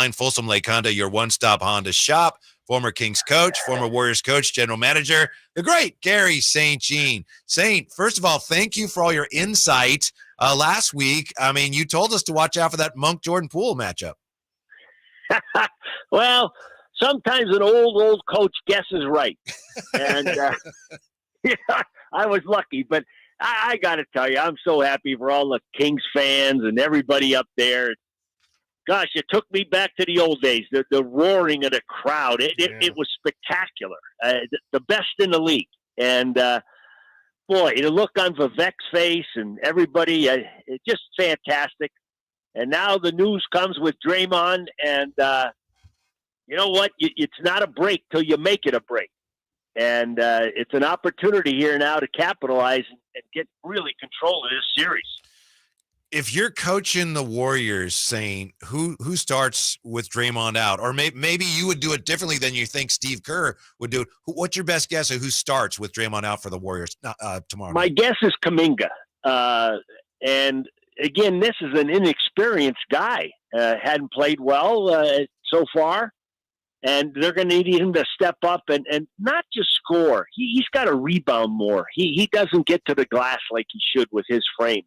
Online, Folsom Lake Honda, your one-stop Honda shop. Former Kings coach, former Warriors coach, general manager, the great Garry St. Saint, first of all, thank you for all your insight last week. I mean, you told us to watch out for that Monk-Jordan Poole matchup. Well, sometimes an old coach guesses right. And yeah, I was lucky. But I got to tell you, I'm so happy for all the Kings fans and everybody up there. Gosh, it took me back to the old days, the roaring of the crowd. It was spectacular, the best in the league. And, boy, the look on Vivek's face and everybody, it's just fantastic. And now the news comes with Draymond, and you know what? It's not a break till you make it a break. And it's an opportunity here now to capitalize and get really control of this series. If you're coaching the Warriors, saying who starts with Draymond out, or maybe you would do it differently than you think Steve Kerr would do it. What's your best guess of who starts with Draymond out for the Warriors tomorrow? My guess is Kuminga. And again, this is an inexperienced guy. Hadn't played well so far. And they're going to need him to step up and not just score. He's got to rebound more. He doesn't get to the glass like he should with his frame.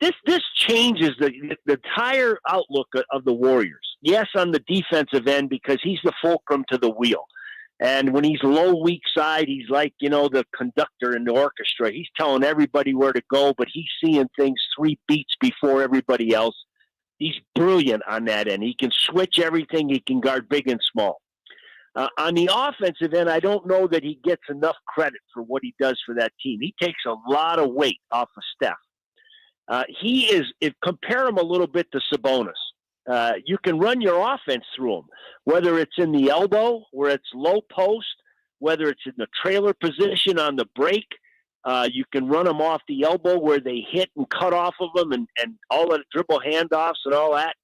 This changes the entire outlook of the Warriors. Yes, on the defensive end, because he's the fulcrum to the wheel. And when he's low, weak side, he's like, the conductor in the orchestra. He's telling everybody where to go, but he's seeing things 3 beats before everybody else. He's brilliant on that end. He can switch everything. He can guard big and small. On the offensive end, I don't know that he gets enough credit for what he does for that team. He takes a lot of weight off of Steph. Compare him a little bit to Sabonis. You can run your offense through him, whether it's in the elbow, where it's low post, whether it's in the trailer position on the break. You can run them off the elbow where they hit and cut off of them and all the dribble handoffs and all that.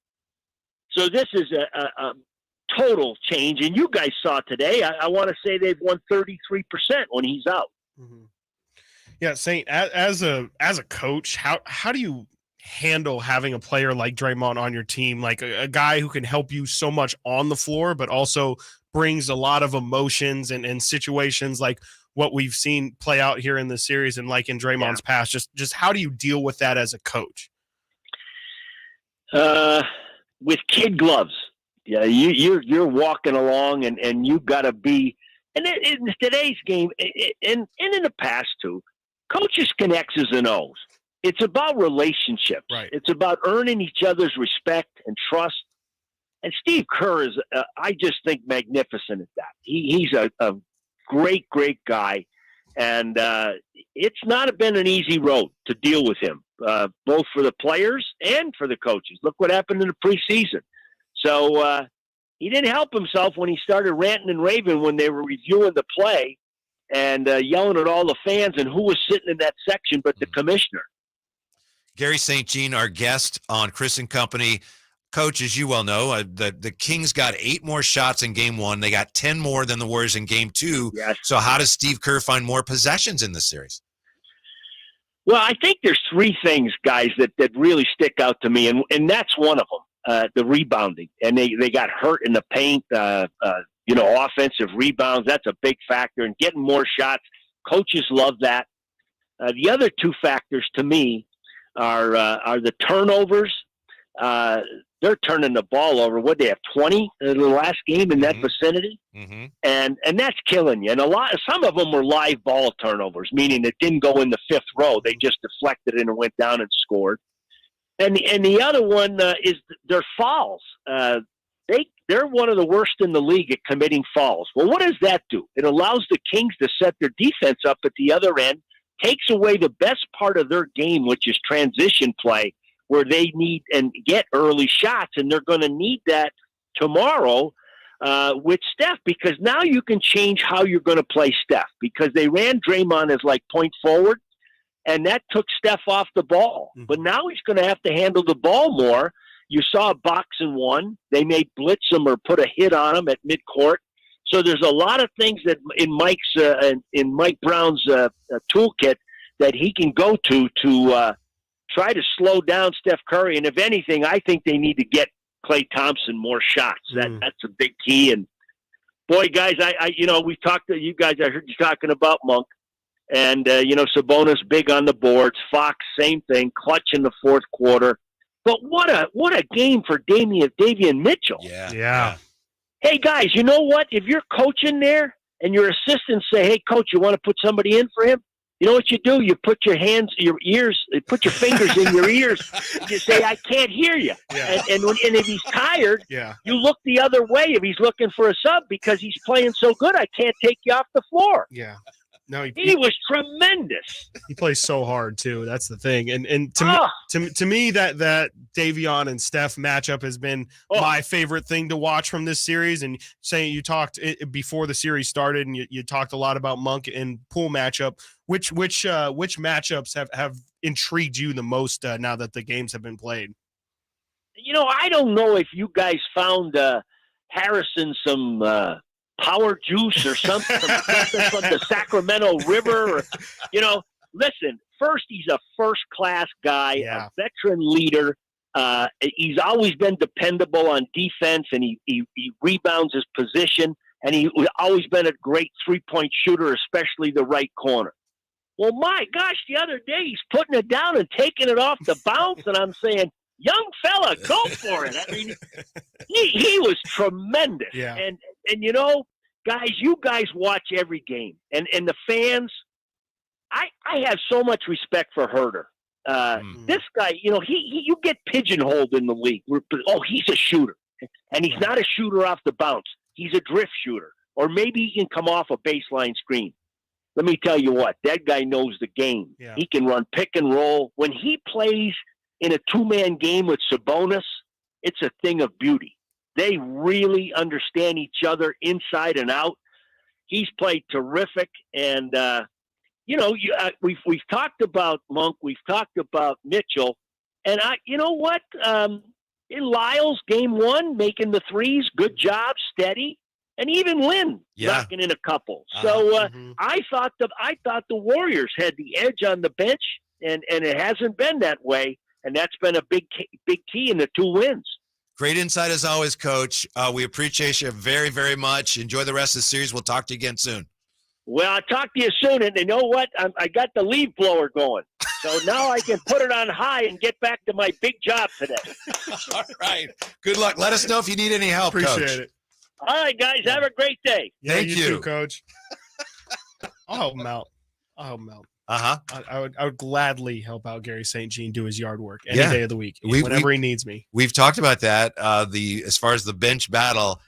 So this is a total change. And you guys saw today, I want to say they've won 33% when he's out. Mm-hmm. Yeah, Saint, as a coach, how do you handle having a player like Draymond on your team, like a guy who can help you so much on the floor, but also brings a lot of emotions and situations like what we've seen play out here in this series and like in Draymond's past? Just how do you deal with that as a coach? With kid gloves. Yeah, you're walking along and you got to be. And in today's game, and in the past too, coaches can X's and O's. It's about relationships. Right. It's about earning each other's respect and trust. And Steve Kerr is, I just think, magnificent at that. He's a great guy. And it's not been an easy road to deal with him, both for the players and for the coaches. Look what happened in the preseason. So he didn't help himself when he started ranting and raving when they were reviewing the play and yelling at all the fans, and who was sitting in that section but the commissioner. Garry St, our guest on Chris and Company. Coach, as you well know, the Kings got 8 more shots in Game 1. They got 10 more than the Warriors in Game 2. Yes. So how does Steve Kerr find more possessions in this series? Well, I think there's 3 things, guys, that really stick out to me, and that's one of them, the rebounding. And they got hurt in the paint, offensive rebounds. That's a big factor. And getting more shots, coaches love that. The other 2 factors to me are the turnovers. They're turning the ball over. What, they have 20 in the last game in that vicinity? Mm-hmm. And that's killing you. And some of them were live ball turnovers, meaning it didn't go in the 5th row. They just deflected it and went down and scored. And the other one is their fouls. They're one of the worst in the league at committing fouls. Well, what does that do? It allows the Kings to set their defense up at the other end, takes away the best part of their game, which is transition play, where they need and get early shots, and they're going to need that tomorrow with Steph, because now you can change how you're going to play Steph, because they ran Draymond as like point forward, and that took Steph off the ball. Mm-hmm. But now he's going to have to handle the ball more. You saw a box and one. They may blitz him or put a hit on him at midcourt. So there's a lot of things that in Mike Brown's toolkit that he can go to try to slow down Steph Curry. And if anything, I think they need to get Klay Thompson more shots. That's a big key. And boy, guys, we've talked to you guys. I heard you talking about Monk, and Sabonis big on the boards. Fox, same thing, clutch in the fourth quarter. But what a game for Davion Mitchell. Yeah. Hey guys, you know what? If you're coaching there and your assistants say, "Hey, coach, you want to put somebody in for him?" You know what you do? You put your fingers in your ears. You say, "I can't hear you." Yeah. And if he's tired, you look the other way if he's looking for a sub because he's playing so good. I can't take you off the floor. Yeah. No, he was tremendous. He plays so hard too. That's the thing. And to me, that Davion and Steph matchup has been my favorite thing to watch from this series. And saying you talked before the series started, and you talked a lot about Monk and Poole matchup. Which matchups have intrigued you the most now that the games have been played? I don't know if you guys found Harrison some power juice or something from the Sacramento River. Or, listen, first, he's a first-class guy, a veteran leader. He's always been dependable on defense, and he rebounds his position, and he's always been a great three-point shooter, especially the right corner. Well, my gosh, the other day he's putting it down and taking it off the bounce, and I'm saying, young fella, go for it. I mean, he was tremendous. Yeah. And guys, you guys watch every game. And the fans, I have so much respect for Herter. This guy, you get pigeonholed in the league. He's a shooter. And he's not a shooter off the bounce. He's a drift shooter. Or maybe he can come off a baseline screen. Let me tell you what, that guy knows the game. Yeah. He can run pick and roll. When he plays in a two-man game with Sabonis, it's a thing of beauty. They really understand each other inside and out. He's played terrific. And, we've talked about Monk. We've talked about Mitchell. And you know what? In Lyles, game one, making the threes, good job, steady. And even Lynn knocking in a couple. So I thought the Warriors had the edge on the bench, and it hasn't been that way. And that's been a big key in the two wins. Great insight as always, Coach. We appreciate you very, very much. Enjoy the rest of the series. We'll talk to you again soon. Well, I'll talk to you soon. And you know what? I got the leaf blower going. So now I can put it on high and get back to my big job today. All right. Good luck. Let us know if you need any help, Appreciate Coach. it. All right, guys. Have a great day. Yeah, Thank you. too, Coach. I'll help him out. Uh-huh. I would gladly help out Garry St. do his yard work any day of the week, whenever he needs me. We've talked about that. As far as the bench battle,